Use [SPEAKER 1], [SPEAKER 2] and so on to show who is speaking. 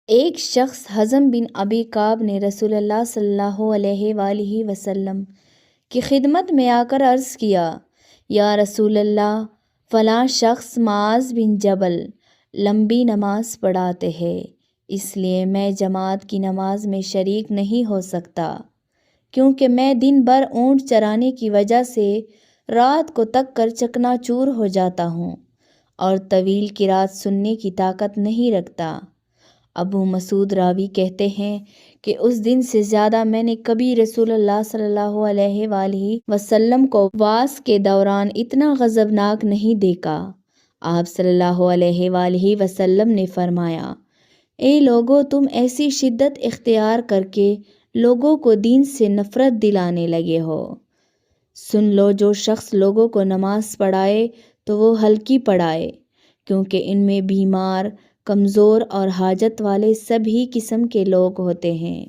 [SPEAKER 1] ایک شخص حزم بن ابی کعب نے رسول اللہ صلی اللہ علیہ وآلہ وسلم کی خدمت میں آ کر عرض کیا، یا رسول اللہ، فلاں شخص معاذ بن جبل لمبی نماز پڑھاتے ہیں، اس لیے میں جماعت کی نماز میں شریک نہیں ہو سکتا، کیونکہ میں دن بھر اونٹ چرانے کی وجہ سے رات کو تک کر چکنا چور ہو جاتا ہوں اور طویل قرات سننے کی طاقت نہیں رکھتا۔ ابو مسعود راوی کہتے ہیں کہ اس دن سے زیادہ میں نے کبھی رسول اللہ صلی اللہ علیہ وآلہ وسلم کو واس کے دوران اتنا غضبناک نہیں دیکھا۔ آپ صلی اللہ علیہ وآلہ وسلم نے فرمایا، اے لوگو، تم ایسی شدت اختیار کر کے لوگوں کو دین سے نفرت دلانے لگے ہو۔ سن لو، جو شخص لوگوں کو نماز پڑھائے تو وہ ہلکی پڑھائے، کیونکہ ان میں بیمار، کمزور اور حاجت والے سبھی قسم کے لوگ ہوتے ہیں۔